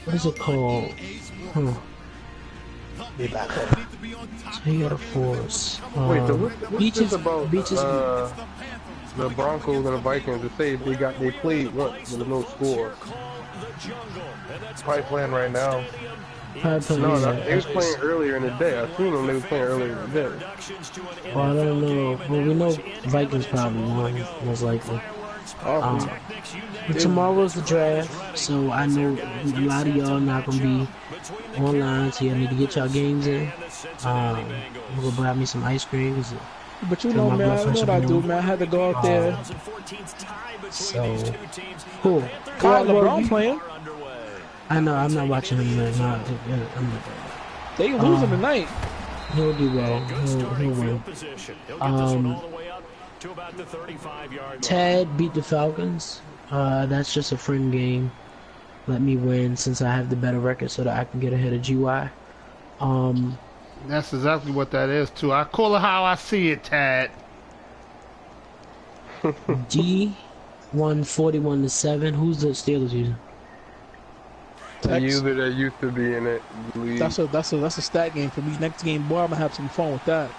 what is it called? Huh. Be back up. So he got a force. Wait, so what's this Beaches, about beaches. the Broncos and the Vikings to say they played once with no score? Probably playing right now. No, they was playing earlier in the day. I seen them. They was playing earlier in the day. Well, I don't know. Well, we know Vikings probably won, most likely. But tomorrow's the draft, so I know a lot of y'all not gonna be online, so y'all need to get y'all games in. I'm gonna buy me some ice cream. But you know, man, you know what I do, man. I had to go out there. So, cool. Kyle LeBron playing. I know, I'm not watching him tonight. They losing tonight. He'll do well. He'll win. Tad beat the Falcons. That's just a friend game. Let me win since I have the better record so that I can get ahead of GY. That's exactly what that is, too. I call it how I see it, Tad. G won 41-7. Who's the Steelers using? The user that used to be in it. That's a stat game for me. Next game, boy, I'm gonna have some fun with that.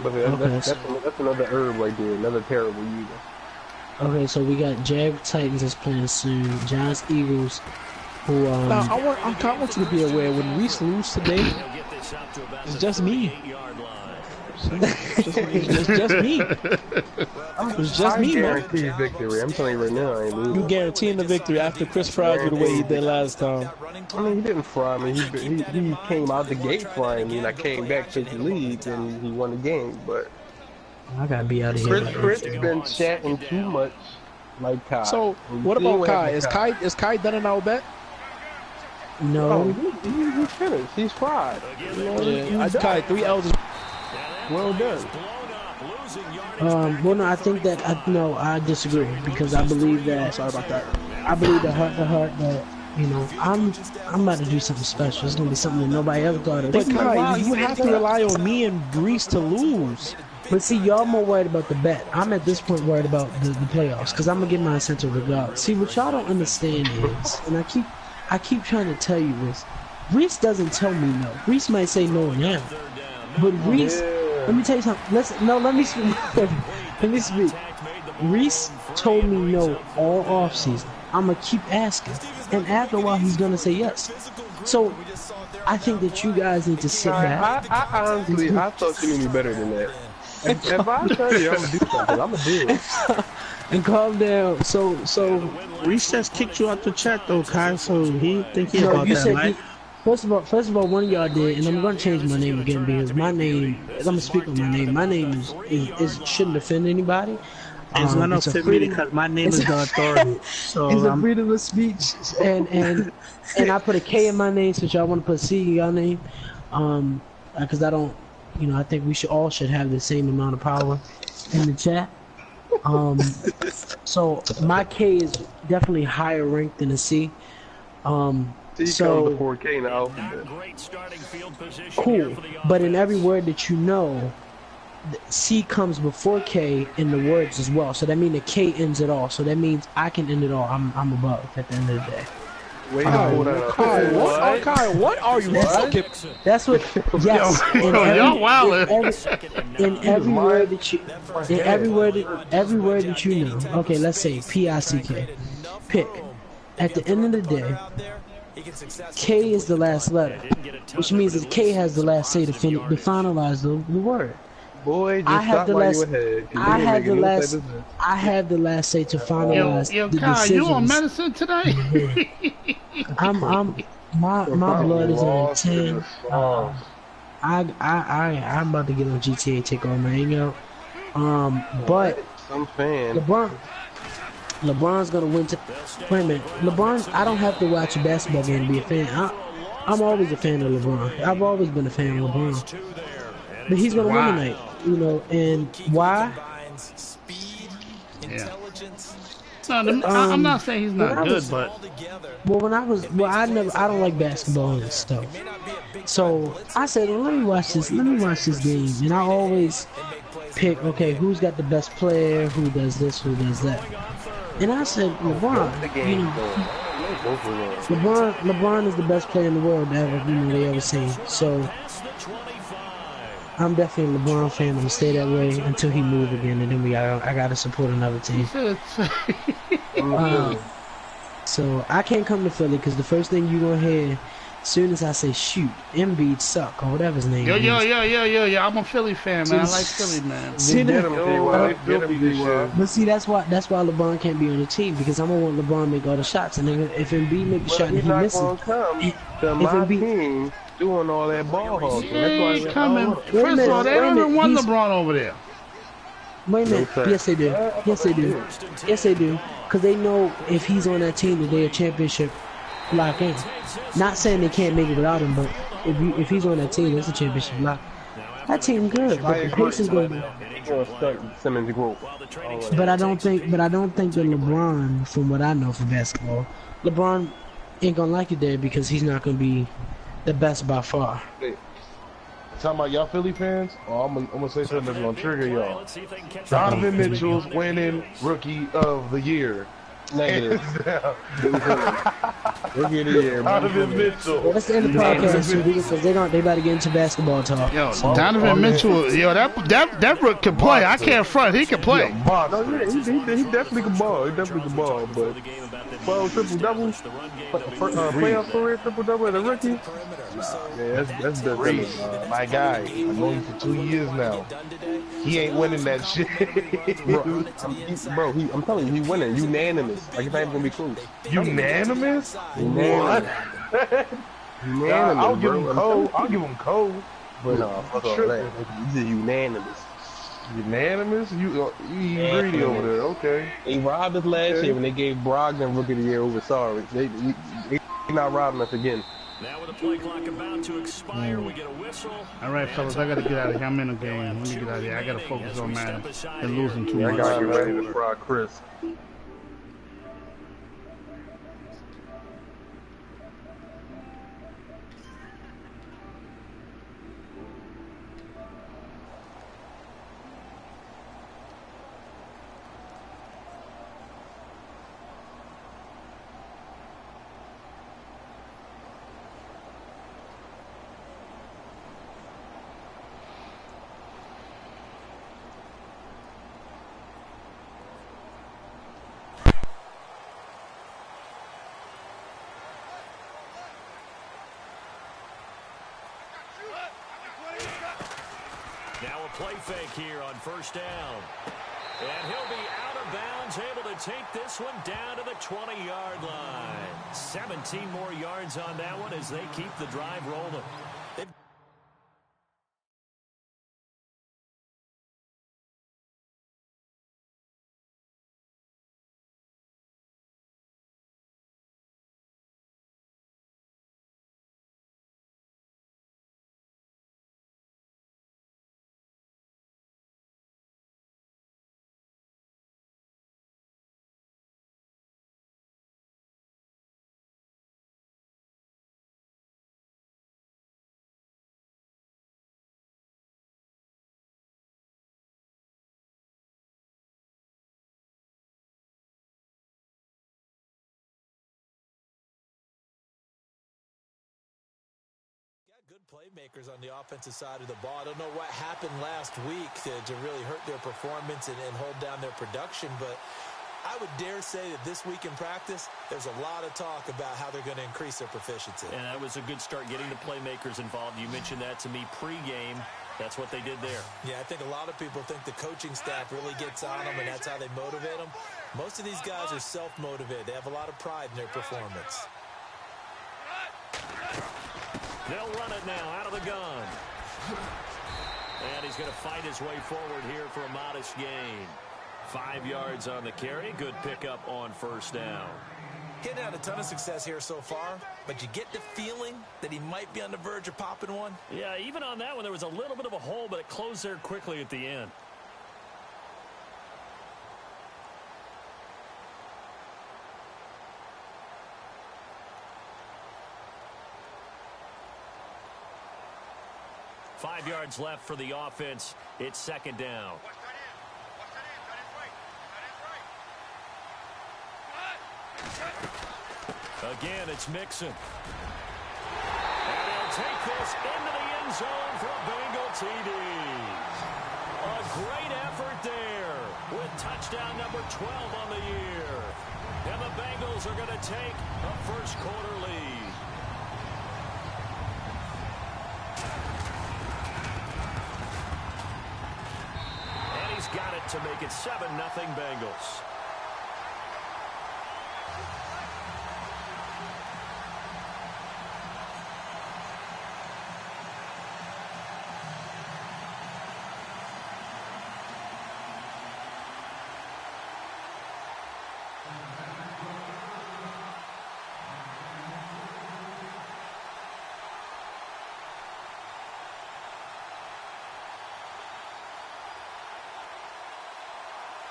But that's another herb right there. Another terrible user. Okay, so we got Jags Titans that's playing soon. Giants Eagles. Who Now I want you to be aware when Reese lose today, it's just me. It's just me. It's just me, man. I guarantee victory. I'm telling you right now, I ain't losing. You guaranteeing the victory after Chris fried you the way he did last time. I mean, he didn't fry me. He came out the gate frying me, and I came back, took the lead, and he won the game. But I gotta be out of here. Chris been chatting too much, like Kai. So what about Kai? Is Kai done in our bet? No. He's finished. He's fried. You know, yeah, Kai 3 L's. Well done. Well, no, I think that I disagree because I believe that. Sorry about that. I believe that heart to heart that I'm about to do something special. It's gonna be something that nobody ever thought of. But Kai, you have to rely on me and Brees to lose. But see, y'all more worried about the bet. I'm at this point worried about the playoffs because I'm gonna get my incentive regardless. See, what y'all don't understand is, and I keep trying to tell you this. Reese doesn't tell me no. Reese might say no now, but Reese. Let me tell you something. Let me speak. Let me speak. Reese told me no all off season. I'm gonna keep asking, and after a while, he's gonna say yes. So, I think that you guys need to sit back. I honestly, I thought you knew me better than that. If I tell you I'm gonna do something, I'm gonna do it. And calm down. So Reese just kicked you out the chat though, Kai. So he thinking about you that, said right? First of all, one of y'all did, and I'm gonna change my name again because my name. I'm gonna speak on my name. My name is shouldn't offend anybody. It's gonna offend me because my name is the authority. So it's a freedom of speech, and I put a K in my name since y'all want to put C in your name, because I don't, I think we should have the same amount of power in the chat. So my K is definitely higher ranked than a C. So the 4K in the alphabet. Cool, but in every word that you know, C comes before K in the words as well. So that means the K ends it all. So that means I can end it all. I'm above at the end of the day. Wait, Kai, what are you talking? That's what. Yes. Y'all wildin'. In every word that you, every word that you know. Okay, let's say P-I-C-K. Pick. At the end of the day, K is the last letter, which means that K has the last say to finalize the word. Boy, just stop while you ahead. I have the last say to finalize the Kai, decisions. you on medicine today? My blood is on 10. I'm about to get on GTA, take all my anger out. But I'm fan. LeBron's gonna win. Wait a minute, I don't have to watch a basketball game to be a fan. I'm always a fan of LeBron. I've always been a fan of LeBron. But he's gonna win tonight, and why? Yeah. No, I'm not saying he's not good, but I don't like basketball and stuff. So I said, well, let me watch this game, and I always pick, okay, who's got the best player, who does this, who does that. And I said, LeBron, Both of them. LeBron is the best player in the world ever, they ever seen. So I'm definitely a LeBron fan. I'm gonna stay that way until he move again, and then I gotta support another team. So I can't come to Philly because the first thing you gonna hear, as soon as I say shoot, Embiid suck or whatever his name is. Yo. I'm a Philly fan, man. I like Philly, man. See Get him, but see, that's why LeBron can't be on the team because I'm gonna want LeBron to make all the shots, and then if Embiid make the shot and he misses, team doing all that ball hogging. That's why he's coming. First of all, they don't even want LeBron over there. Wait a minute. Yes, they do. Yes, they do. Yes, they do. Because they know if he's on that team, that they're a championship lock in. Not saying they can't make it without him, but if he's on that team, that's a championship lock. That team good. But the pace is good. But I don't think that LeBron, from what I know for basketball, LeBron ain't gonna like it there because he's not gonna be the best by far. Talking about y'all Philly fans? Oh, I'm gonna say something that's gonna trigger y'all. Donovan Mitchell's winning Rookie of the Year. Negative. Rookie of the Year. Donovan Mitchell. Well, let's end the podcast because they about to get into basketball talk. Yo, Donovan Mitchell, that rook can play. I can't front. He can play. He definitely can ball. But 12 triple doubles, playoff career triple double as a rookie. Yeah, that's the My guy, I've known him for 2 years now. He ain't winning that shit. Bro, I'm telling you, he winning unanimous. Like it's not even gonna be close. Unanimous? Unanimous. Unanimous. I'll give him cold. But no, fuck all that. He's unanimous. Unanimous? You greedy over there? Okay. They robbed us last year when they gave Brogdon Rookie of the Year over Sorry. They not robbing us again. Now with the play clock about to expire, we get a whistle. All right, fellas, I got to get out of here. I'm in a game. Let me get out of here. I got to focus on man and losing too much. I got to get ready to fry Chris. Now a play fake here on first down. And he'll be out of bounds, able to take this one down to the 20-yard line. 17 more yards on that one as they keep the drive rolling. Good playmakers on the offensive side of the ball. I don't know what happened last week to really hurt their performance and hold down their production, but I would dare say that this week in practice, there's a lot of talk about how they're going to increase their proficiency. And that was a good start getting the playmakers involved. You mentioned that to me pregame. That's what they did there. Yeah, I think a lot of people think the coaching staff really gets on them, and that's how they motivate them. Most of these guys are self-motivated. They have a lot of pride in their performance. They'll run it now out of the gun. And he's going to fight his way forward here for a modest gain. 5 yards on the carry. Good pickup on first down. Getting had a ton of success here so far, but you get the feeling that he might be on the verge of popping one. Yeah, even on that one, there was a little bit of a hole, but it closed there quickly at the end. Five yards left for the offense. It's second down. Again, it's Mixon. And he'll take this into the end zone for a Bengal TD. A great effort there with touchdown number 12 on the year. And the Bengals are going to take a first-quarter lead. And he's got it to make it 7-0 Bengals.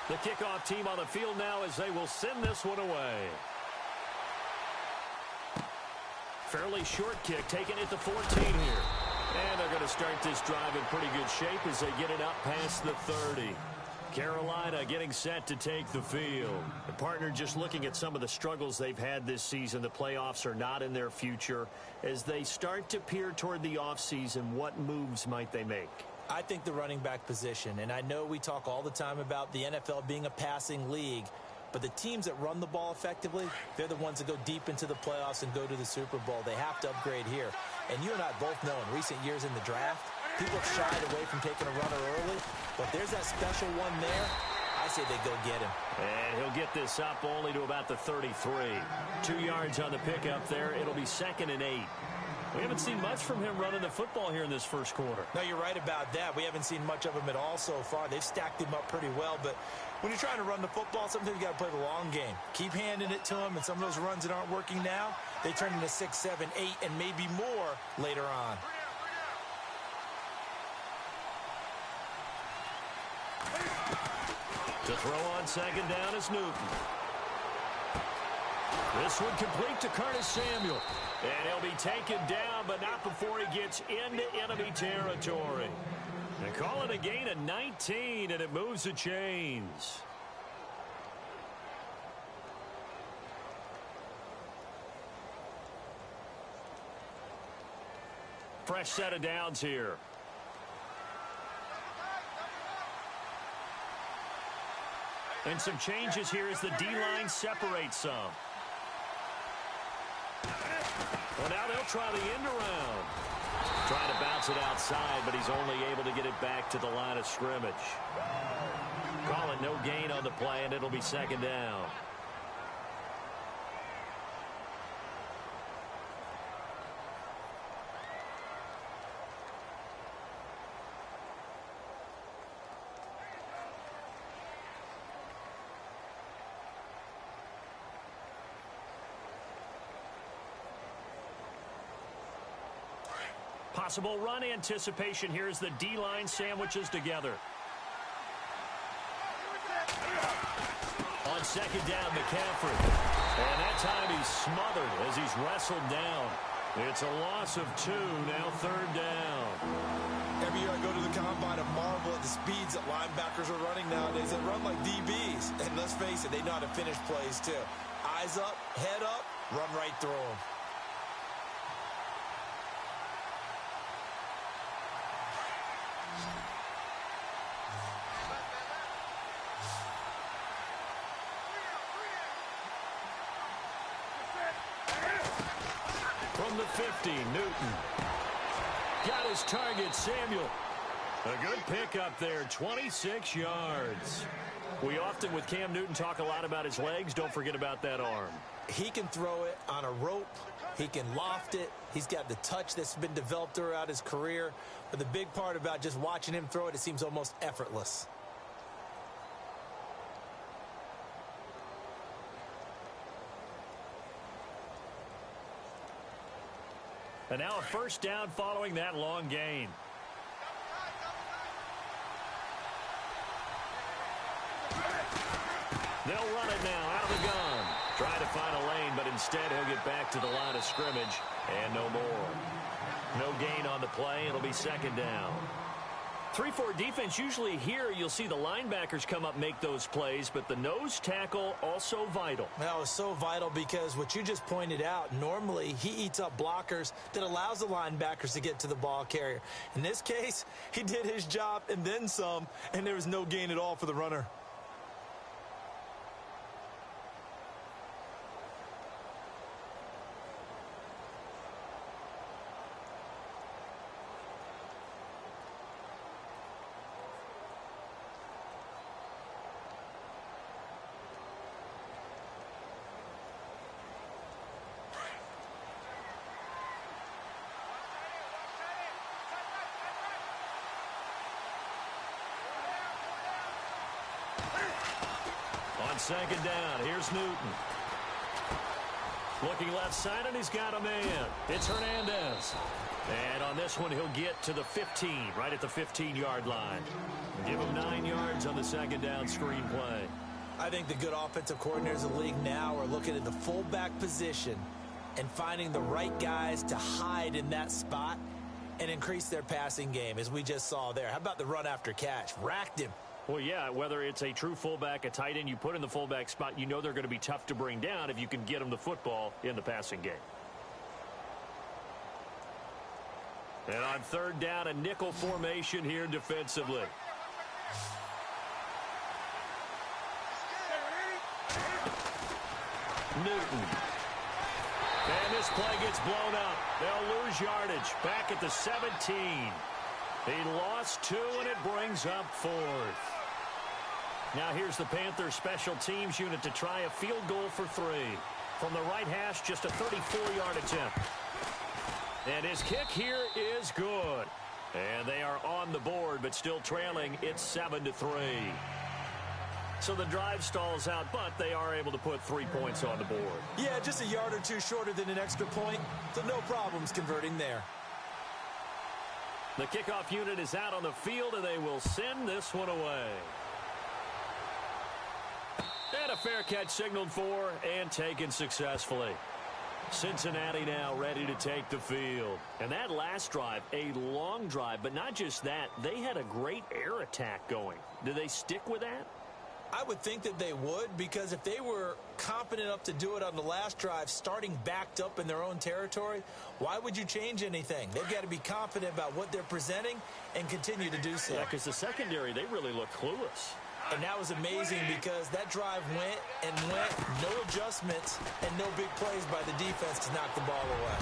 The kickoff team on the field now as they will send this one away. Fairly short kick, taken at the 14 here. And they're going to start this drive in pretty good shape as they get it up past the 30. Carolina getting set to take the field. The partner just looking at some of the struggles they've had this season. The playoffs are not in their future. As they start to peer toward the offseason, what moves might they make? I think the running back position, and I know we talk all the time about the NFL being a passing league, but the teams that run the ball effectively, they're the ones that go deep into the playoffs and go to the Super Bowl. They have to upgrade here. And you and I both know in recent years in the draft, people have shied away from taking a runner early, but there's that special one there. I say they go get him. And he'll get this up only to about the 33. 2 yards on the pickup there. It'll be 2nd and 8. We haven't seen much from him running the football here in this first quarter. No, you're right about that. We haven't seen much of him at all so far. They've stacked him up pretty well, but when you're trying to run the football, sometimes you got to play the long game. Keep handing it to him, and some of those runs that aren't working now, they turn into 6, 7, 8, and maybe more later on. To throw on second down is Newton. This one complete to Curtis Samuel. And he'll be taken down, but not before he gets into enemy territory. They call it a gain of 19, and it moves the chains. Fresh set of downs here. And some changes here as the D-line separates some. Well, now they'll try the end around. Trying to bounce it outside, but he's only able to get it back to the line of scrimmage. Call it no gain on the play, and it'll be 2nd down. Possible run anticipation here as the D-line sandwiches together. On 2nd down, McCaffrey. And that time he's smothered as he's wrestled down. It's a loss of 2, now 3rd down. Every year I go to the combine and marvel at the speeds that linebackers are running nowadays. They run like DBs. And let's face it, they know how to finish plays too. Eyes up, head up, run right through them. From the 50, Newton. Got his target, Samuel. A good pickup there, 26 yards. We often, with Cam Newton, talk a lot about his legs. Don't forget about that arm. He can throw it on a rope. He can loft it. He's got the touch that's been developed throughout his career. But the big part about just watching him throw it, it seems almost effortless. And now a first down following that long gain. They'll run it now out of the gun. Trying to find a lane, but instead he'll get back to the line of scrimmage. And no more. No gain on the play. It'll be 2nd down. 3-4 defense, usually here you'll see the linebackers come up, make those plays, but the nose tackle also vital. That was so vital because what you just pointed out, normally he eats up blockers that allows the linebackers to get to the ball carrier. In this case, he did his job and then some, and there was no gain at all for the runner. On second down, here's Newton. Looking left side, and he's got a man. It's Hernandez. And on this one, he'll get to the 15, right at the 15-yard line. Give him 9 yards on the second down screen play. I think the good offensive coordinators of the league now are looking at the fullback position and finding the right guys to hide in that spot and increase their passing game, as we just saw there. How about the run after catch? Racked him. Well, yeah, whether it's a true fullback, a tight end, you put in the fullback spot, you know they're going to be tough to bring down if you can get them the football in the passing game. And on third down, a nickel formation here defensively. Newton. And this play gets blown up. They'll lose yardage back at the 17. He lost 2, and it brings up 4th. Now here's the Panther special teams unit to try a field goal for 3. From the right hash, just a 34-yard attempt. And his kick here is good. And they are on the board, but still trailing. It's 7-3. So the drive stalls out, but they are able to put 3 points on the board. Yeah, just a yard or two shorter than an extra point, so no problems converting there. The kickoff unit is out on the field, and they will send this one away. And a fair catch signaled for and taken successfully. Cincinnati now ready to take the field. And that last drive, a long drive, but not just that. They had a great air attack going. Do they stick with that? I would think that they would, because if they were competent enough to do it on the last drive, starting backed up in their own territory, why would you change anything? They've got to be confident about what they're presenting and continue to do so. Yeah, because the secondary, they really look clueless. And that was amazing because that drive went and went, no adjustments, and no big plays by the defense to knock the ball away.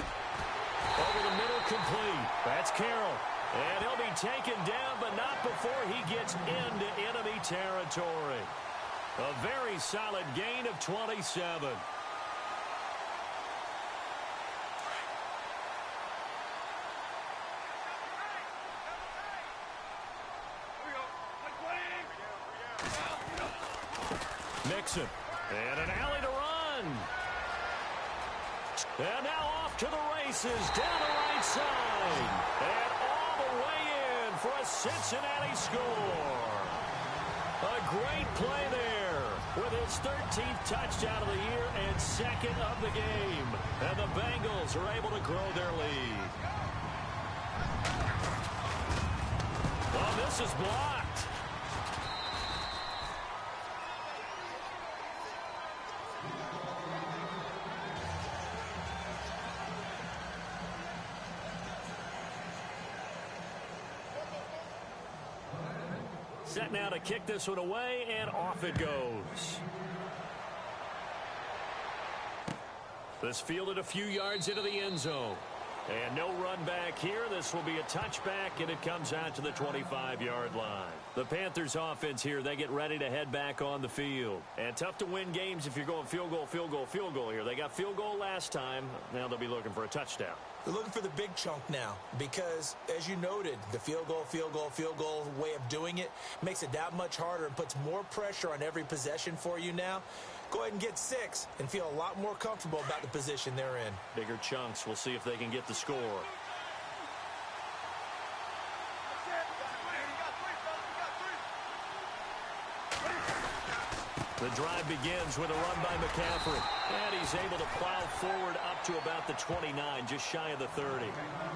Over the middle, complete. That's Carroll. And he'll be taken down, but not before he gets into enemy territory. A very solid gain of 27. Mixon. And an alley to run. And now off to the races down the right side. And all the way in for a Cincinnati score. A great play there with his 13th touchdown of the year and second of the game. And the Bengals are able to grow their lead. Well, this is blocked. Set now to kick this one away, and off it goes. This fielded a few yards into the end zone. And no run back here. This will be a touchback, and it comes out to the 25-yard line. The Panthers offense here, they get ready to head back on the field. And tough to win games if you're going field goal, field goal, field goal here. They got field goal last time. Now they'll be looking for a touchdown. They're looking for the big chunk now because, as you noted, the field goal way of doing it makes it that much harder and puts more pressure on every possession for you now. Go ahead and get 6 and feel a lot more comfortable about the position they're in. Bigger chunks. We'll see if they can get the score. The drive begins with a run by McCaffrey. And he's able to plow forward up to about the 29, just shy of the 30.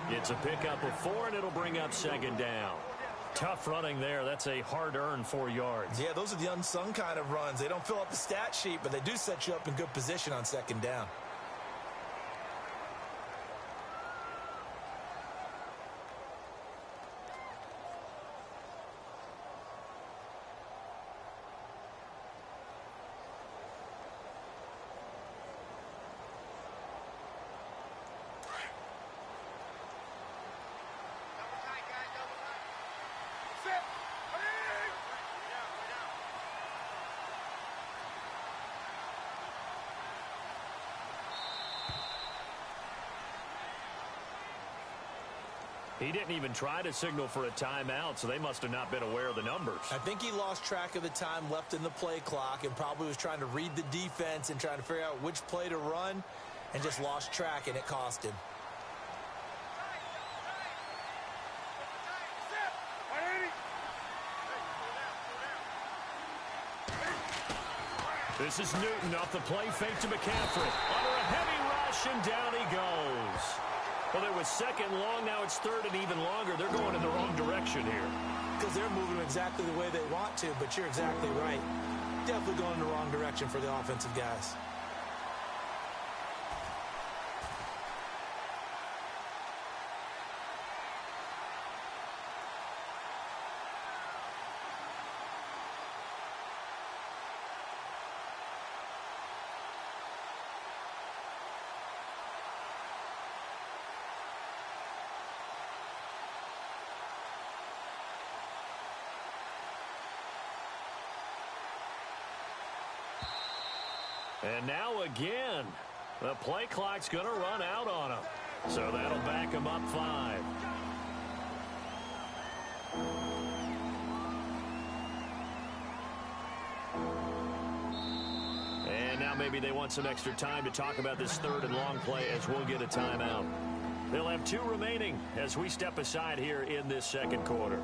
It's a pickup of 4, and it'll bring up second down. Tough running there. That's a hard-earned 4 yards. Yeah, those are the unsung kind of runs. They don't fill up the stat sheet, but they do set you up in good position on second down. He didn't even try to signal for a timeout, so they must have not been aware of the numbers. I think he lost track of the time left in the play clock and probably was trying to read the defense and trying to figure out which play to run and just lost track, and it cost him. This is Newton off the play fake to McCaffrey. Under a heavy rush, and down he goes. Well, it was second long. Now it's third and even longer. They're going in the wrong direction here. Because they're moving exactly the way they want to, but you're exactly right. Definitely going in the wrong direction for the offensive guys. And now again, the play clock's going to run out on him. So that'll back him up 5. And now maybe they want some extra time to talk about this third and long play as we'll get a timeout. They'll have 2 remaining as we step aside here in this second quarter.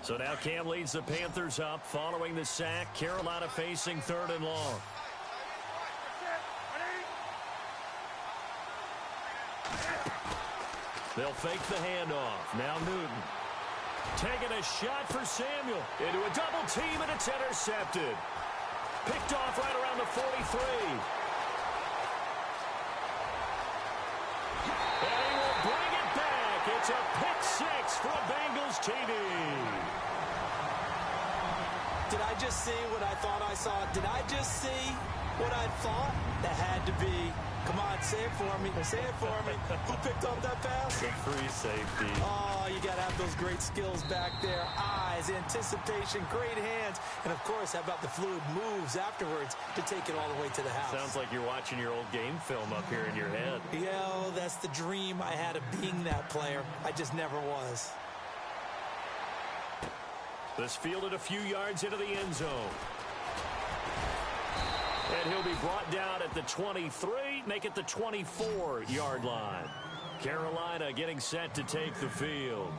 So now Cam leads the Panthers up following the sack. Carolina facing third and long. They'll fake the handoff. Now Newton. Taking a shot for Samuel. Into a double team, and it's intercepted. Picked off right around the 43. And he will bring it back. It's a pick 6 for a Bengals TD. Did I just see what I thought I saw? Did I just see what I thought? That had to be. Come on, say it for me. Say it for me. Who picked up that pass? The free safety. Oh, you got to have those great skills back there. Eyes, anticipation, great hands. And, of course, how about the fluid moves afterwards to take it all the way to the house? Sounds like you're watching your old game film up here in your head. Yeah, well, that's the dream I had of being that player. I just never was. This fielded a few yards into the end zone. And he'll be brought down at the 23, make it the 24-yard line. Carolina getting set to take the field.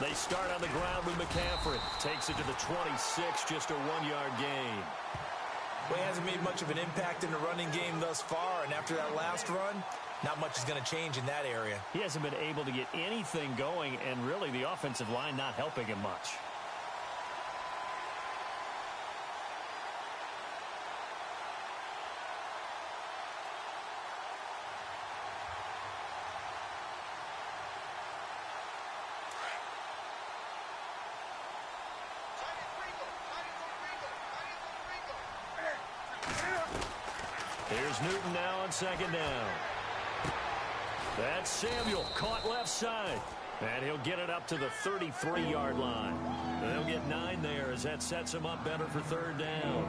They start on the ground with McCaffrey. Takes it to the 26, just a 1-yard gain. Well, he hasn't made much of an impact in the running game thus far, and after that last run, not much is going to change in that area. He hasn't been able to get anything going, and really the offensive line not helping him much. Here's Newton now on second down. That's Samuel, caught left side. And he'll get it up to the 33-yard line. And they'll get 9 there as that sets him up better for third down.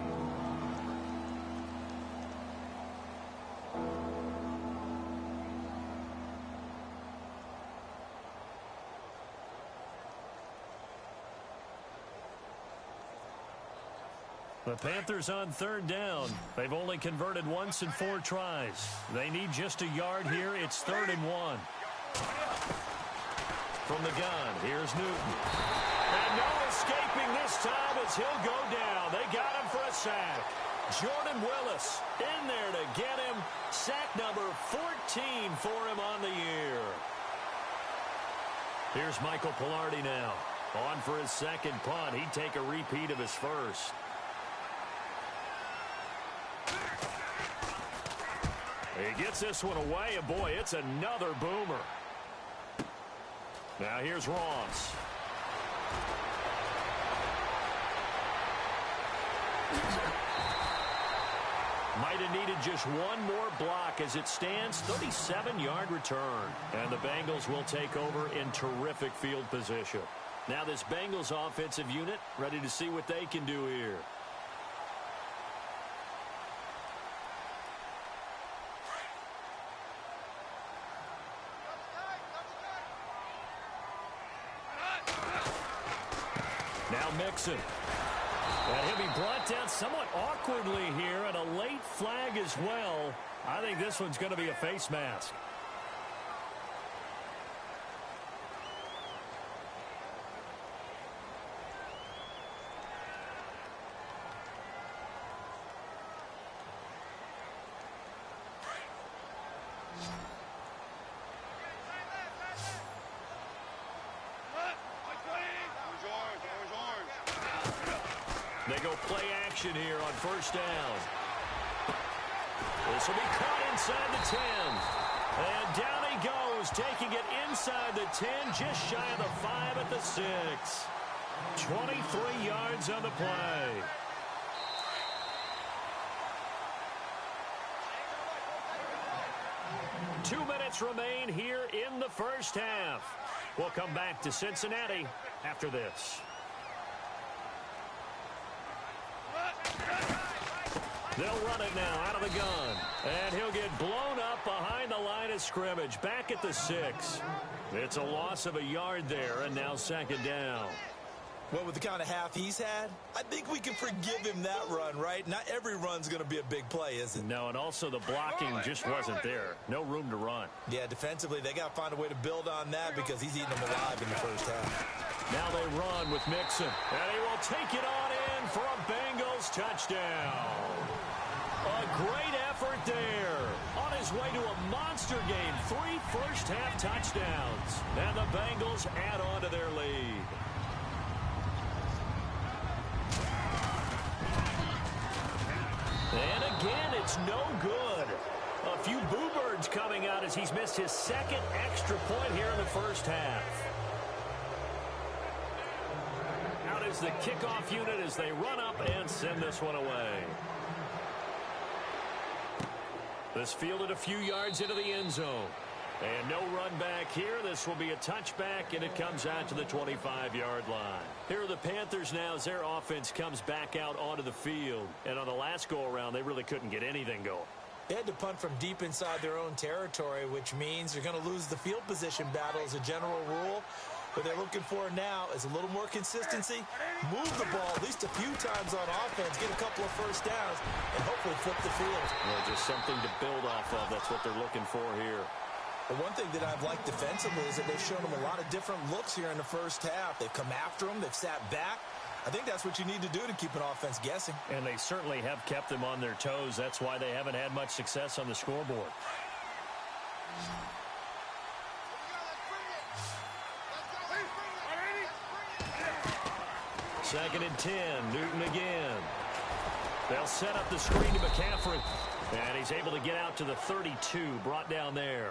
The Panthers on third down. They've only converted once in 4 tries. They need just a yard here. It's 3rd and 1. From the gun, here's Newton. And no escaping this time as he'll go down. They got him for a sack. Jordan Willis in there to get him. Sack number 14 for him on the year. Here's Michael Pilardi now. On for his second punt. He'd take a repeat of his first. He gets this one away, and boy, it's another boomer. Now here's Ross. Might have needed just one more block. As it stands, 37-yard return. And the Bengals will take over in terrific field position. Now this Bengals offensive unit ready to see what they can do here. Now Mixon. And he'll be brought down somewhat awkwardly here, and a late flag as well. I think this one's going to be a face mask. They go play action here on first down. This will be caught inside the 10. And down he goes, taking it inside the 10, just shy of the 5 at the 6. 23 yards on the play. Two minutes remain here in the first half. We'll come back to Cincinnati after this. They'll run it now out of the gun. And he'll get blown up behind the line of scrimmage. Back at the 6. It's a loss of a yard there, and now second down. Well, with the kind of half he's had, I think we can forgive him that run, right? Not every run's going to be a big play, is it? No, and also the blocking just wasn't there. No room to run. Yeah, defensively, they got to find a way to build on that because he's eating them alive in the first half. Now they run with Mixon. And he will take it on in for a Bengals touchdown. A great effort there. On his way to a monster game. 3 first-half touchdowns. And the Bengals add on to their lead. And again, it's no good. A few boo birds coming out as he's missed his second extra point here in the first half. Out is the kickoff unit as they run up and send this one away. This fielded a few yards into the end zone. And no run back here. This will be a touchback, and it comes out to the 25-yard line. Here are the Panthers now as their offense comes back out onto the field. And on the last go-around, they really couldn't get anything going. They had to punt from deep inside their own territory, which means they're going to lose the field position battle as a general rule. What they're looking for now is a little more consistency, move the ball at least a few times on offense, get a couple of first downs, and hopefully flip the field. Well, just something to build off of. That's what they're looking for here. The one thing that I've liked defensively is that they've shown them a lot of different looks here in the first half. They've come after them. They've sat back. I think that's what you need to do to keep an offense guessing. And they certainly have kept them on their toes. That's why they haven't had much success on the scoreboard. Second and 10. Newton again. They'll set up the screen to McCaffrey. And he's able to get out to the 32, brought down there.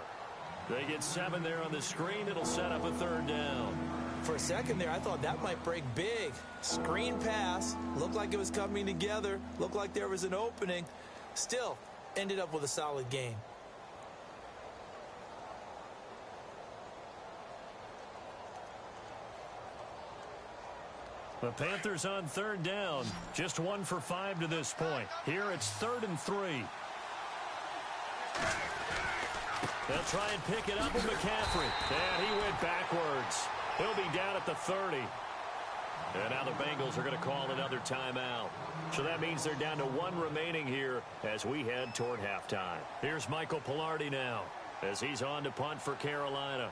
They get 7 there on the screen. It'll set up a third down. For a second there, I thought that might break big. Screen pass. Looked like it was coming together. Looked like there was an opening. Still, ended up with a solid game. The Panthers on third down. Just 1 for 5 to this point. Here it's 3rd and 3. They'll try and pick it up with McCaffrey. And he went backwards. He'll be down at the 30. And now the Bengals are going to call another timeout. So that means they're down to 1 remaining here as we head toward halftime. Here's Michael Pilardi now as he's on to punt for Carolina.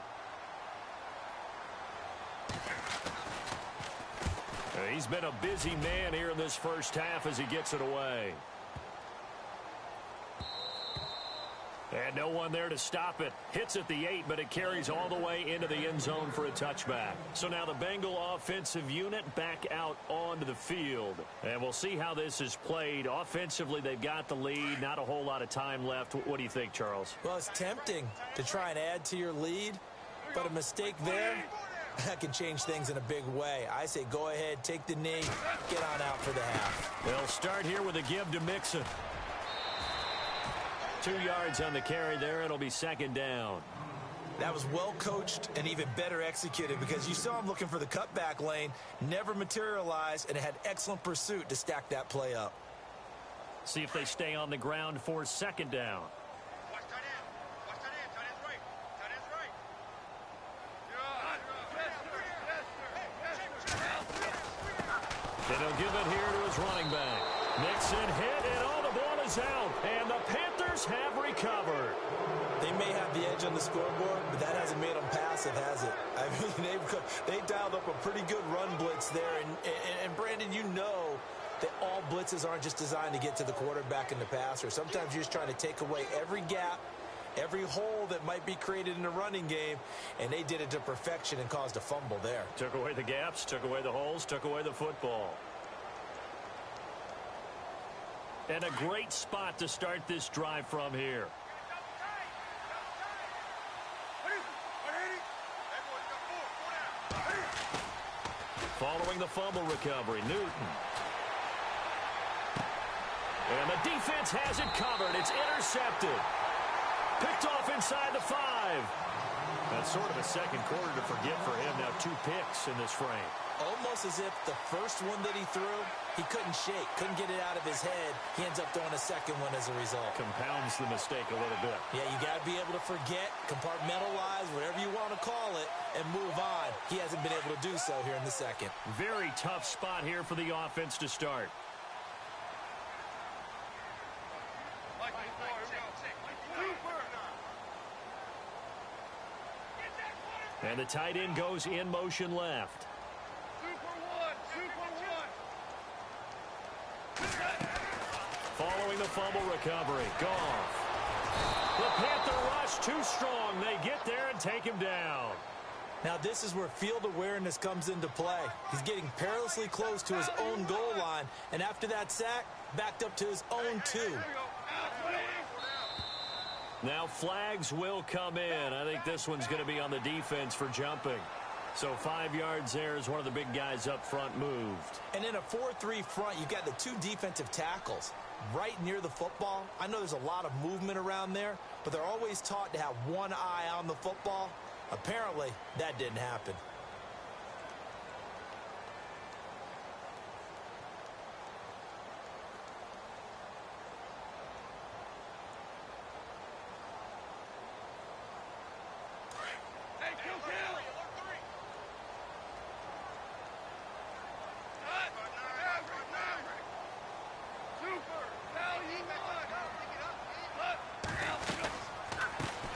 He's been a busy man here in this first half as he gets it away. And no one there to stop it. Hits at the 8, but it carries all the way into the end zone for a touchback. So now the Bengal offensive unit back out onto the field. And we'll see how this is played. Offensively, they've got the lead. Not a whole lot of time left. What do you think, Charles? Well, it's tempting to try and add to your lead, but a mistake there, that can change things in a big way. I say go ahead, take the knee, get on out for the half. They'll start here with a give to Mixon. 2 yards on the carry there. It'll be second down. That was well coached and even better executed because you saw him looking for the cutback lane, never materialized, and had excellent pursuit to stack that play up. See if they stay on the ground for second down. And he'll give it here to his running back. Mixon hit, and all the ball is out. And the Panthers have recovered. They may have the edge on the scoreboard, but that hasn't made them passive, has it? I mean, they dialed up a pretty good run blitz there. And Brandon, you know that all blitzes aren't just designed to get to the quarterback and the passer. Sometimes you're just trying to take away every gap, every hole that might be created in the running game, and they did it to perfection and caused a fumble there. Took away the gaps, took away the holes, took away the football. And a great spot to start this drive from here. Following the fumble recovery, Newton. And the defense has it covered. It's intercepted. Picked off inside the 5. That's sort of a second quarter to forget for him. Now 2 picks in this frame. Almost as if the first one that he threw, he couldn't shake, couldn't get it out of his head. He ends up throwing a second one as a result. Compounds the mistake a little bit. Yeah, you got to be able to forget, compartmentalize, whatever you want to call it, and move on. He hasn't been able to do so here in the second. Very tough spot here for the offense to start. And the tight end goes in motion left. Following the fumble recovery, Goff. The Panther rush too strong. They get there and take him down. Now this is where field awareness comes into play. He's getting perilously close to his own goal line, and after that sack, backed up to his own 2. Now flags will come in. I think this one's going to be on the defense for jumping. So 5 yards there as one of the big guys up front moved. And in a 4-3 front, you've got the 2 defensive tackles right near the football. I know there's a lot of movement around there, but they're always taught to have one eye on the football. Apparently, that didn't happen.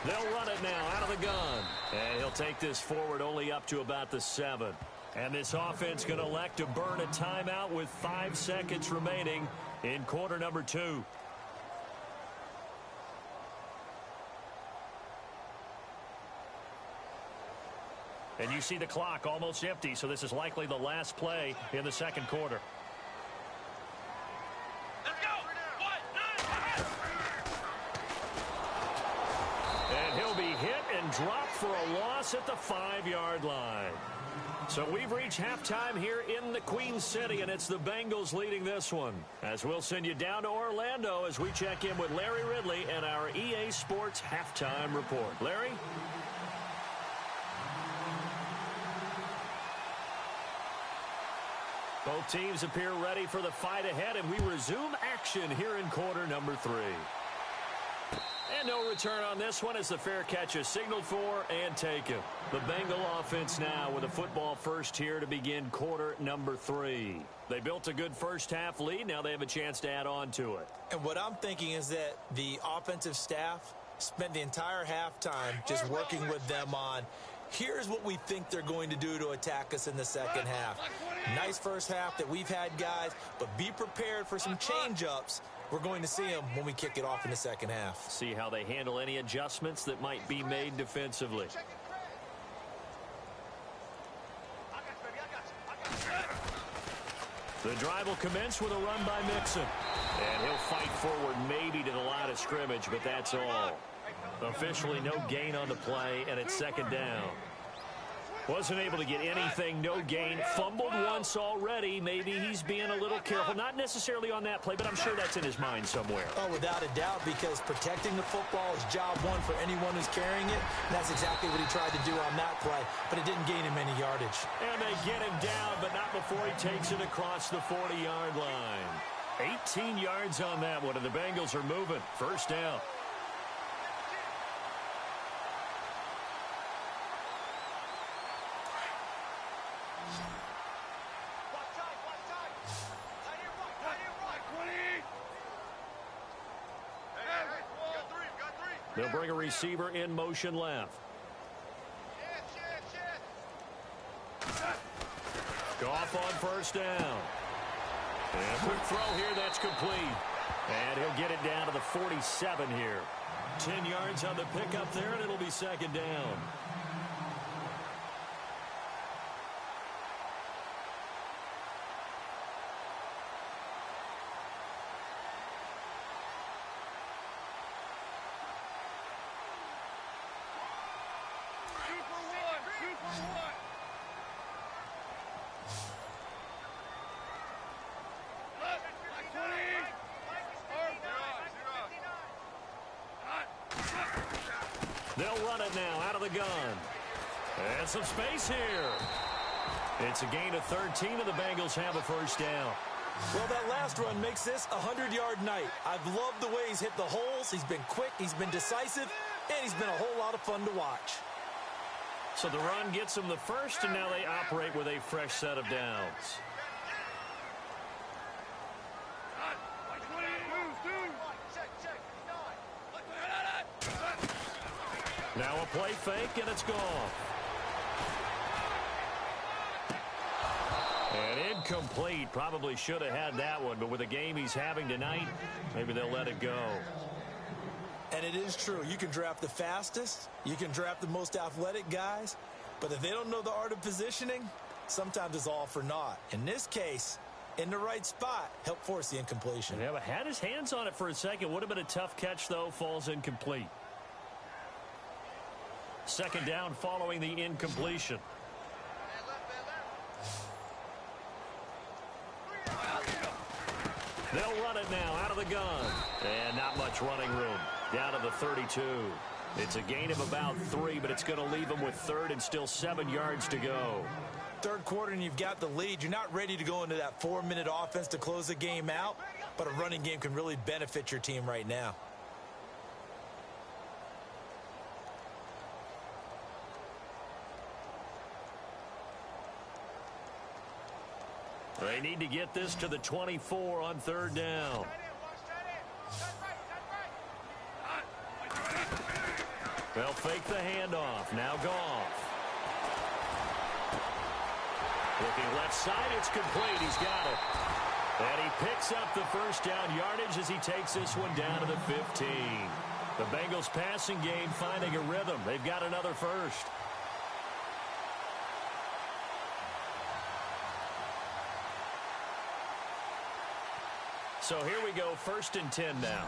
They'll run it now out of the gun. And he'll take this forward only up to about the 7. And this offense going to elect to burn a timeout with 5 seconds remaining in quarter number 2. And you see the clock almost empty, so this is likely the last play in the second quarter. And he'll be hit and dropped for a loss at the 5-yard line. So we've reached halftime here in the Queen City, and it's the Bengals leading this one. As we'll send you down to Orlando as we check in with Larry Ridley and our EA Sports Halftime Report. Larry? Both teams appear ready for the fight ahead, and we resume action here in quarter number 3. And no return on this one as the fair catch is signaled for and taken. The Bengal offense now with a football first here to begin quarter number 3. They built a good first half lead. Now they have a chance to add on to it. And what I'm thinking is that the offensive staff spent the entire halftime just working with them on, here's what we think they're going to do to attack us in the second half. Nice first half that we've had, guys, but be prepared for some change-ups. We're going to see them when we kick it off in the second half. See how they handle any adjustments that might be made defensively. The drive will commence with a run by Mixon. And he'll fight forward maybe to the line of scrimmage, but that's all. Officially no gain on the play, and it's second down. Wasn't able to get anything, no gain. Fumbled once already. Maybe he's being a little careful. Not necessarily on that play, but I'm sure that's in his mind somewhere. Oh, without a doubt, because protecting the football is job one for anyone who's carrying it. And that's exactly what he tried to do on that play, but it didn't gain him any yardage. And they get him down, but not before he takes it across the 40-yard line. 18 yards on that one, and the Bengals are moving. First down. They'll bring a receiver in motion left. Goff on first down. And a quick throw here, that's complete. And he'll get it down to the 47 here. 10 yards on the pickup there, and it'll be second down. They'll run it now out of the gun. And some space here. It's a gain of 13, and the Bengals have a first down. Well, that last run makes this a 100-yard night. I've loved the way he's hit the holes. He's been quick, he's been decisive, and he's been a whole lot of fun to watch. So the run gets them the first, and now they operate with a fresh set of downs. Now a play fake, and it's gone. And incomplete. Probably should have had that one, but with the game he's having tonight, maybe they'll let it go. And it is true. You can draft the fastest, you can draft the most athletic guys, but if they don't know the art of positioning, sometimes it's all for naught. In this case, in the right spot, help force the incompletion. Yeah, but had his hands on it for a second. Would have been a tough catch, though. Falls incomplete. Second down following the incompletion. They'll run it now out of the gun. And not much running room. Down to the 32. It's a gain of about 3, but it's going to leave them with third and still 7 yards to go. Third quarter and you've got the lead. You're not ready to go into that 4-minute offense to close the game out, but a running game can really benefit your team right now. They need to get this to the 24 on third down. They'll fake the handoff. Now Goff. Looking left side, it's complete. He's got it. And he picks up the first down yardage as he takes this one down to the 15. The Bengals passing game finding a rhythm. They've got another first. So here we go, 1st and 10 now.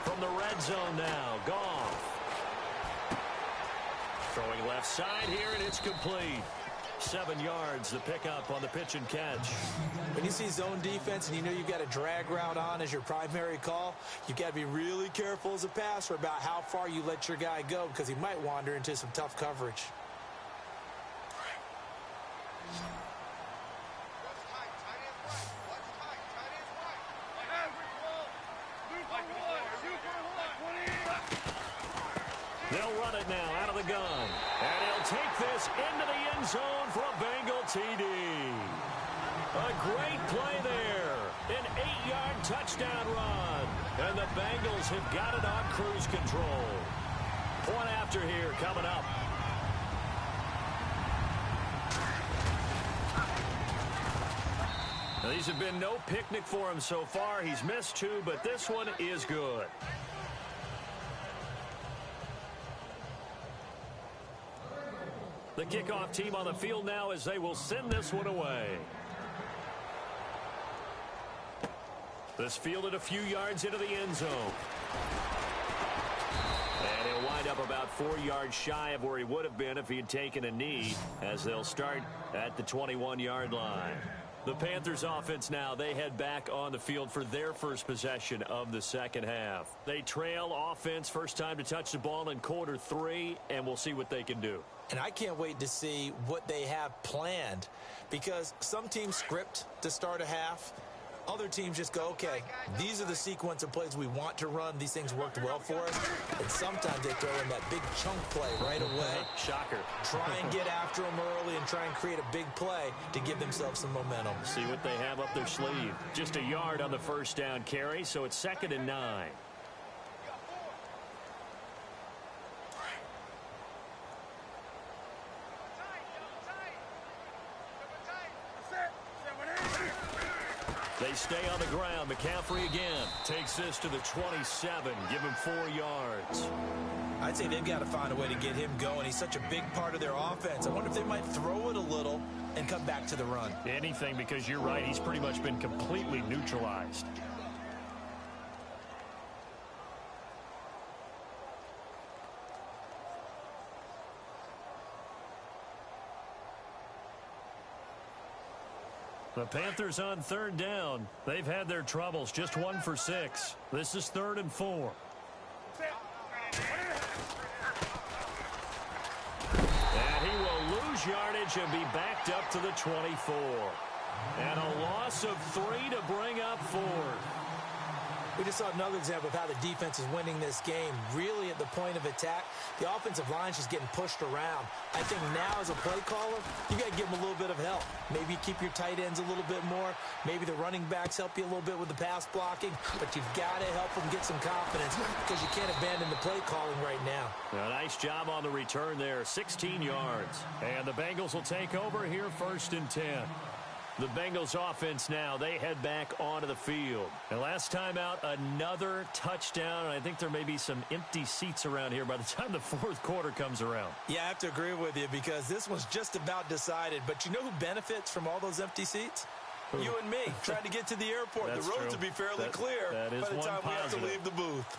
From the red zone now, Goff. Throwing left side here, and it's complete. 7 yards, the pickup on the pitch and catch. When you see zone defense and you know you've got a drag route on as your primary call, you've got to be really careful as a passer about how far you let your guy go because he might wander into some tough coverage. take this into the end zone for a Bengal TD. A great play there. An 8-yard touchdown run. And the Bengals have got it on cruise control. Point after here coming up. Now, these have been no picnic for him so far. He's missed 2, but this one is good. The kickoff team on the field now as they will send this one away. This fielded a few yards into the end zone. And he'll wind up about 4 yards shy of where he would have been if he had taken a knee, as they'll start at the 21-yard line. The Panthers offense now, they head back on the field for their first possession of the second half. They trail offense, first time to touch the ball in quarter 3, and we'll see what they can do. And I can't wait to see what they have planned, because some teams script to start a half. Other teams just go, okay, these are the sequence of plays we want to run. These things worked well for us. And sometimes they throw in that big chunk play right away. Shocker. Try and get after them early and try and create a big play to give themselves some momentum. See what they have up their sleeve. Just a yard on the first down carry, so it's 2nd and 9. They stay on the ground. McCaffrey again takes this to the 27. Give him 4 yards. I'd say they've got to find a way to get him going. He's such a big part of their offense. I wonder if they might throw it a little and come back to the run. Anything, because you're right. He's pretty much been completely neutralized. The Panthers on 3rd down. They've had their troubles. Just 1 for 6. This is 3rd and 4. And he will lose yardage and be backed up to the 24. And a loss of 3 to bring up 4th. We just saw another example of how the defense is winning this game. Really at the point of attack, the offensive line's just getting pushed around. I think now as a play caller, you got to give them a little bit of help. Maybe keep your tight ends a little bit more. Maybe the running backs help you a little bit with the pass blocking. But you've got to help them get some confidence, because you can't abandon the play calling right now. A nice job on the return there. 16 yards. And the Bengals will take over here 1st and 10. The Bengals offense now, they head back onto the field. And last time out, another touchdown. And I think there may be some empty seats around here by the time the 4th quarter comes around. Yeah, I have to agree with you, because this one's just about decided. But you know who benefits from all those empty seats? You and me, trying to get to the airport. The roads will be fairly clear by the time we have to leave the booth.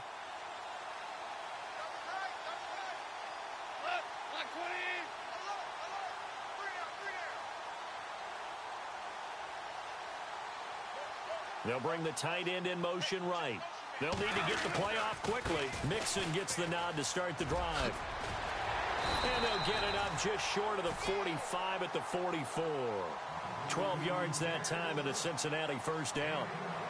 They'll bring the tight end in motion right. They'll need to get the play off quickly. Mixon gets the nod to start the drive. And they'll get it up just short of the 45 at the 44. 12 yards that time and a Cincinnati first down.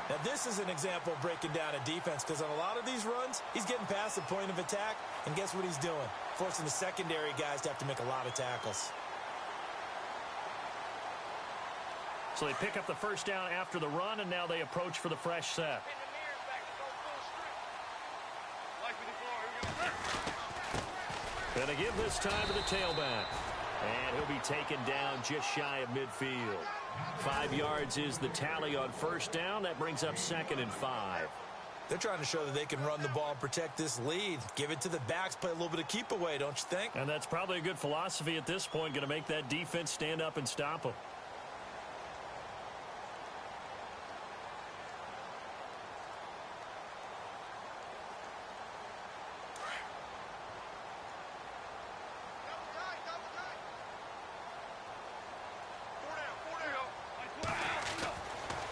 Now, this is an example of breaking down a defense, because on a lot of these runs, he's getting past the point of attack, and guess what he's doing? Forcing the secondary guys to have to make a lot of tackles. So they pick up the first down after the run, and now they approach for the fresh set. Gonna give this time to the tailback. And he'll be taken down just shy of midfield. 5 yards is the tally on first down. That brings up 2nd and 5. They're trying to show that they can run the ball and protect this lead. Give it to the backs, play a little bit of keep away, don't you think? And that's probably a good philosophy at this point. Going to make that defense stand up and stop them.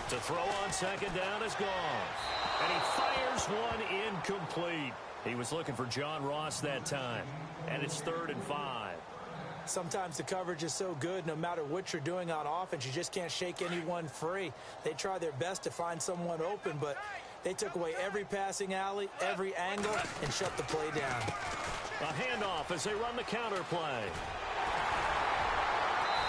To throw on second down is gone. And he fires one incomplete. He was looking for John Ross that time. And it's 3rd and 5. Sometimes the coverage is so good, no matter what you're doing on offense, you just can't shake anyone free. They try their best to find someone open, but they took away every passing alley, every angle, and shut the play down. A handoff as they run the counter play.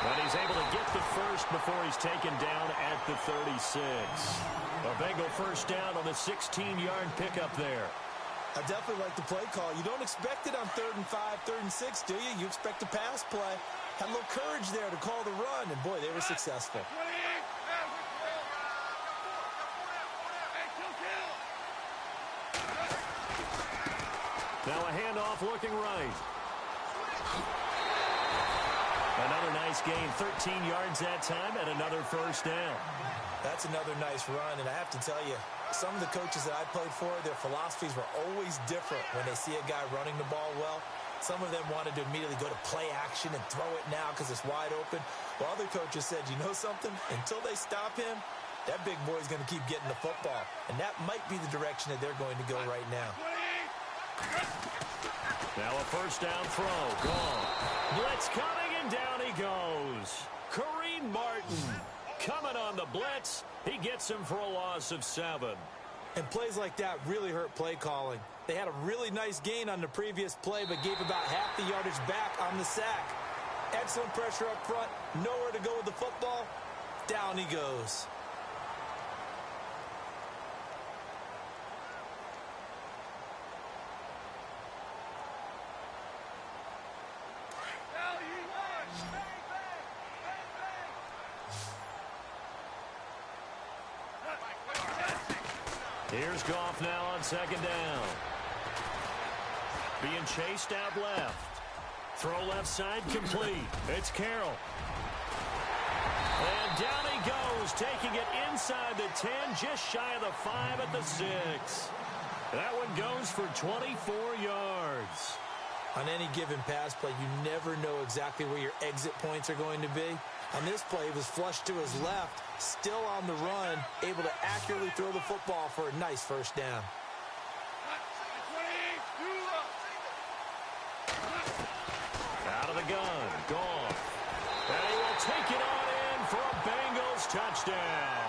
And he's able to get the first before he's taken down at the 36. A Bengal first down on the 16-yard pickup there. I definitely like the play call. You don't expect it on 3rd and 5, 3rd and 6, do you? You expect a pass play. Had a little courage there to call the run, and boy, they were successful. Now a handoff looking right. Another nice gain, 13 yards that time, and another first down. That's another nice run, and I have to tell you, some of the coaches that I played for, their philosophies were always different when they see a guy running the ball well. Some of them wanted to immediately go to play action and throw it now because it's wide open. While other coaches said, you know something? Until they stop him, that big boy's going to keep getting the football. And that might be the direction that they're going to go right now. Now a first down throw. Gone. Blitz coming, and down he goes. Kareem Martin coming on the blitz. He gets him for a loss of 7. And plays like that really hurt play calling. They had a really nice gain on the previous play, but gave about half the yardage back on the sack. Excellent pressure up front. Nowhere to go with the football. Down he goes. Here's Goff now on 2nd down. Being chased out left. Throw left side complete. It's Carroll. And down he goes, taking it inside the 10, just shy of the 5 at the 6. That one goes for 24 yards. On any given pass play, you never know exactly where your exit points are going to be. On this play, he was flushed to his left, still on the run, able to accurately throw the football for a nice first down. Out of the gun, gone. And he will take it on in for a Bengals touchdown.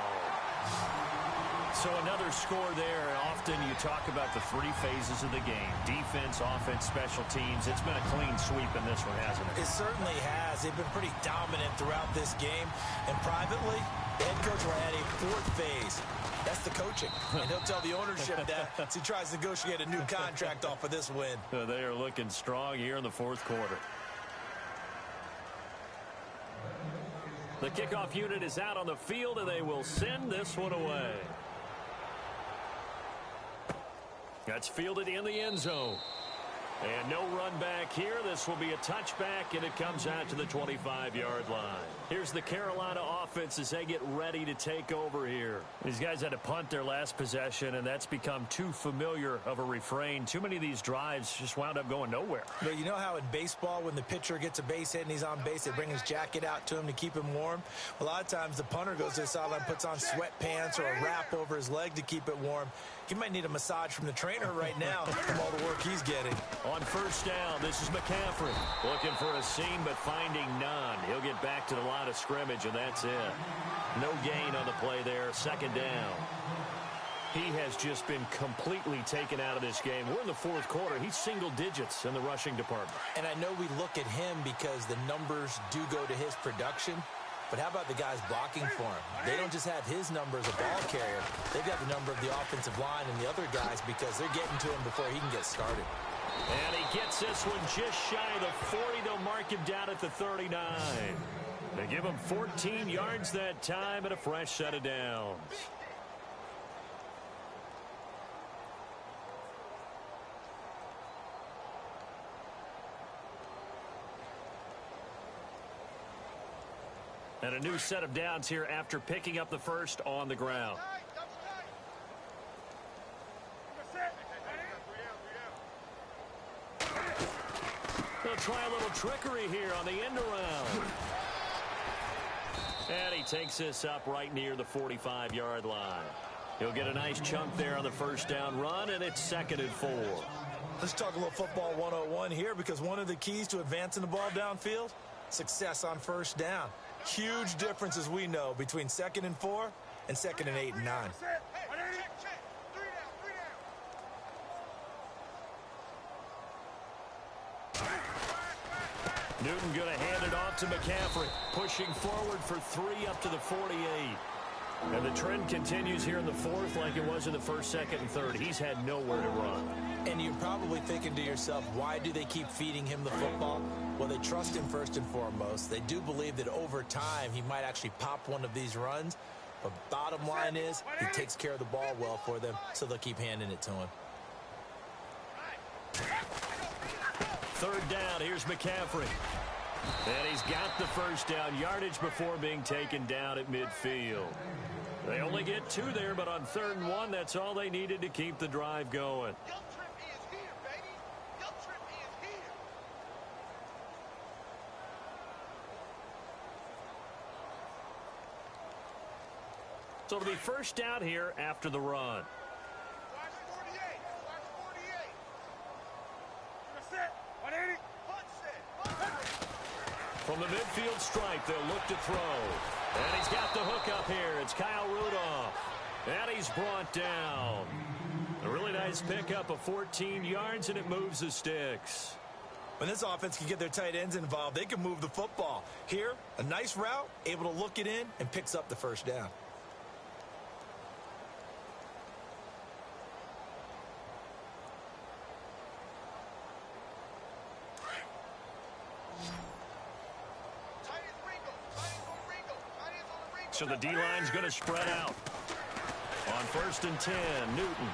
So another score there. Often you talk about the 3 phases of the game. Defense, offense, special teams. It's been a clean sweep in this one, hasn't it? It certainly has. They've been pretty dominant throughout this game. And privately, the head coach will add a 4th phase. That's the coaching. And he'll tell the ownership that as he tries to negotiate a new contract off of this win. They are looking strong here in the 4th quarter. The kickoff unit is out on the field, and they will send this one away. That's fielded in the end zone. And no run back here. This will be a touchback, and it comes out to the 25-yard line. Here's the Carolina offense as they get ready to take over here. These guys had to punt their last possession, and that's become too familiar of a refrain. Too many of these drives just wound up going nowhere. But you know how in baseball, when the pitcher gets a base hit and he's on base, they bring his jacket out to him to keep him warm? A lot of times the punter goes to the sideline, puts on sweatpants or a wrap over his leg to keep it warm. He might need a massage from the trainer right now from all the work he's getting. On first down, this is McCaffrey. Looking for a seam, but finding none. He'll get back to the line of scrimmage, and that's it. No gain on the play there. 2nd down. He has just been completely taken out of this game. We're in the 4th quarter. He's single digits in the rushing department. And I know we look at him because the numbers do go to his production. But how about the guys blocking for him? They don't just have his number as a ball carrier. They've got the number of the offensive line and the other guys because they're getting to him before he can get started. And he gets this one just shy of the 40. They'll mark him down at the 39. They give him 14 yards that time and a fresh set of downs. And a new set of downs here after picking up the first on the ground. They'll try a little trickery here on the end around. And he takes this up right near the 45-yard line. He'll get a nice chunk there on the first down run, and it's 2nd and 4. Let's talk a little football 101 here because one of the keys to advancing the ball downfield, success on first down. Huge difference, as we know, between 2nd and 4 and 2nd and 8 and 9. Newton going to hand it off to McCaffrey. Pushing forward for 3 up to the 48. And the trend continues here in the fourth like it was in the first, second, and third. He's had nowhere to run. And you're probably thinking to yourself, why do they keep feeding him the football? Well, they trust him first and foremost. They do believe that over time he might actually pop one of these runs. But bottom line is he takes care of the ball well for them, so they'll keep handing it to him. Third down, here's McCaffrey. And he's got the first down yardage before being taken down at midfield. They only get 2 there, but on 3rd and 1, that's all they needed to keep the drive going. So it'll be first down here after the run. From the midfield stripe, they'll look to throw. And he's got the hook up here. It's Kyle Rudolph. And he's brought down. A really nice pickup of 14 yards, and it moves the sticks. When this offense can get their tight ends involved, they can move the football. Here, a nice route, able to look it in, and picks up the first down. So the D-line's going to spread out. On 1st and 10, Newton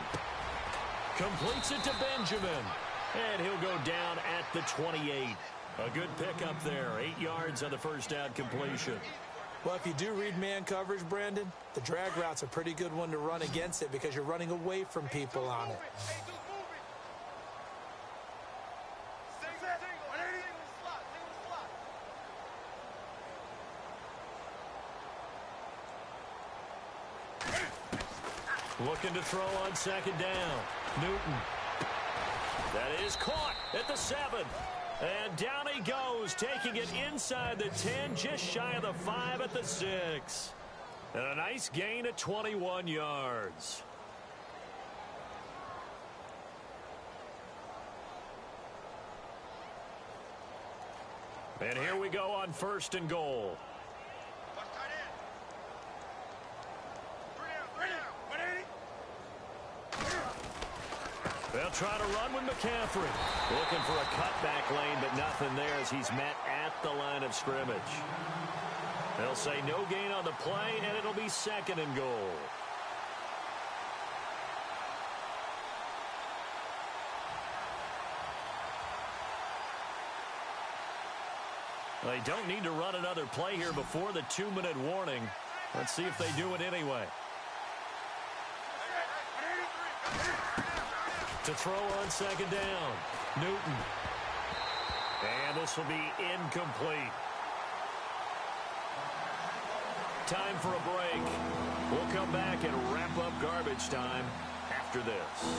completes it to Benjamin. And he'll go down at the 28. A good pickup there. 8 yards on the first down completion. Well, if you do read man coverage, Brandon, the drag route's a pretty good one to run against it because you're running away from people on it. Looking to throw on 2nd down. Newton. That is caught at the 7. And down he goes, taking it inside the 10, just shy of the 5 at the 6. And a nice gain of 21 yards. And here we go on 1st and goal. They'll try to run with McCaffrey. Looking for a cutback lane, but nothing there as he's met at the line of scrimmage. They'll say no gain on the play, and it'll be 2nd and goal. They don't need to run another play here before the 2-minute warning. Let's see if they do it anyway. To throw on 2nd down, Newton. And this will be incomplete. Time for a break. We'll come back and wrap up garbage time after this.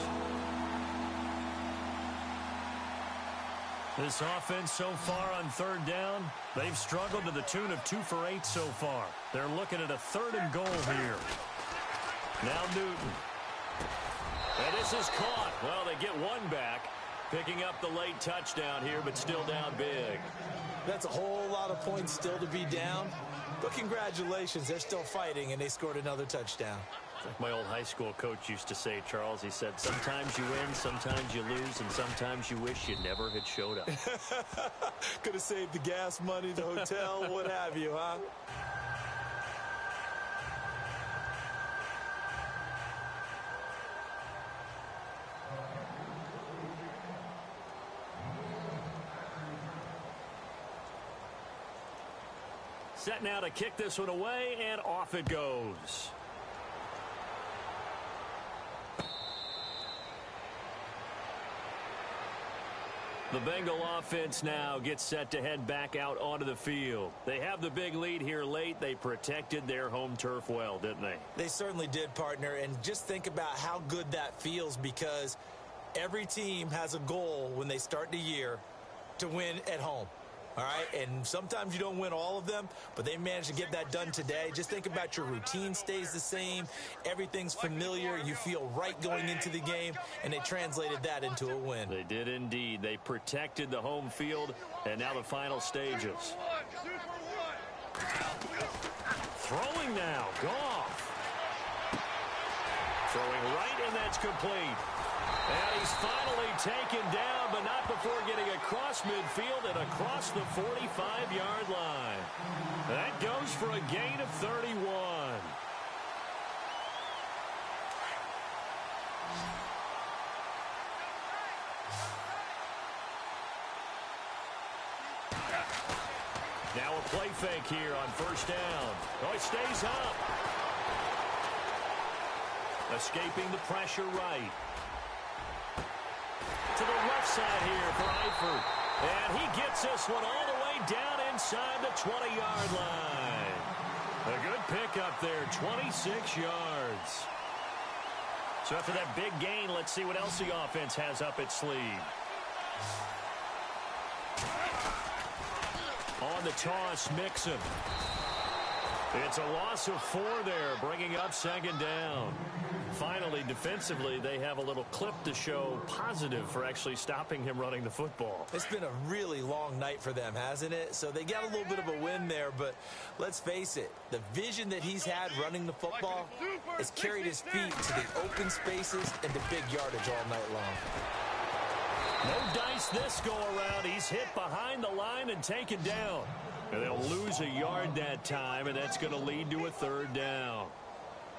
This offense so far on 3rd down, they've struggled to the tune of 2 for 8 so far. They're looking at a 3rd and goal here. Now Newton. And this is caught. Well, they get 1 back, picking up the late touchdown here, but still down big. That's a whole lot of points still to be down. But congratulations, they're still fighting, and they scored another touchdown. Like my old high school coach used to say, Charles, he said, sometimes you win, sometimes you lose, and sometimes you wish you never had showed up. Could have saved the gas money, the hotel, what have you, huh? Set now to kick this one away, and off it goes. The Bengal offense now gets set to head back out onto the field. They have the big lead here late. They protected their home turf well, didn't they? They certainly did, partner. And just think about how good that feels, because every team has a goal when they start the year to win at home. All right, and sometimes you don't win all of them, but they managed to get that done today. Just think about your routine stays the same. Everything's familiar. You feel right going into the game, and they translated that into a win. They did indeed. They protected the home field, and now the final stages. Throwing now, Goff. Throwing right, and that's complete. And he's finally taken down, but not before getting across midfield and across the 45-yard line. That goes for a gain of 31. Now a play fake here on first down. Oh, he stays up. Escaping the pressure right. To the left side here for Eifert. And he gets this one all the way down inside the 20-yard line. A good pickup there, 26 yards. So after that big gain, let's see what else the offense has up its sleeve. On the toss, Mixon. It's a loss of 4 there, bringing up second down. Finally, defensively, they have a little clip to show positive for actually stopping him running the football. It's been a really long night for them, hasn't it? So they got a little bit of a win there, but let's face it, the vision that he's had running the football has carried his feet to the open spaces and the big yardage all night long. No dice this go around. He's hit behind the line and taken down. And they'll lose a yard that time, and that's going to lead to a third down.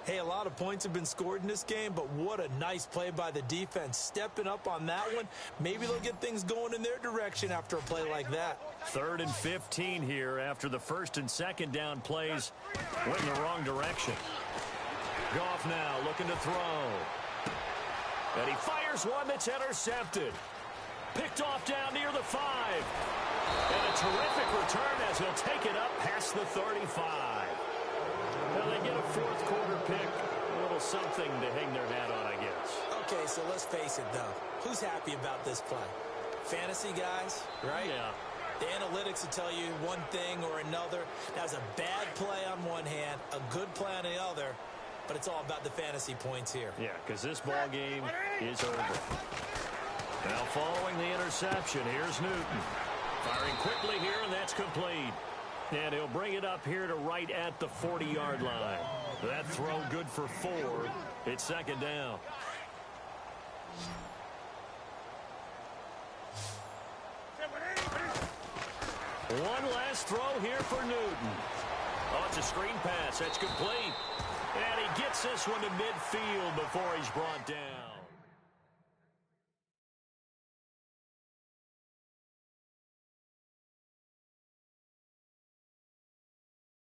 Hey, a lot of points have been scored in this game, but what a nice play by the defense. Stepping up on that one, maybe they'll get things going in their direction after a play like that. 3rd and 15 here after the first and second down plays went in the wrong direction. Goff now looking to throw. And he fires one that's intercepted. Picked off down near the 5. And a terrific return as he'll take it up past the 35. Well, they get a fourth quarter pick. A little something to hang their hat on, I guess. Okay, so let's face it, though. Who's happy about this play? Fantasy guys, right? Yeah. The analytics will tell you one thing or another. That was a bad play on one hand, a good play on the other, but it's all about the fantasy points here. Yeah, because this ball game is over. Now following the interception, here's Newton. Firing quickly here, and that's complete. And he'll bring it up here to right at the 40-yard line. That throw good for 4. It's second down. One last throw here for Newton. Oh, it's a screen pass. That's complete. And he gets this one to midfield before he's brought down.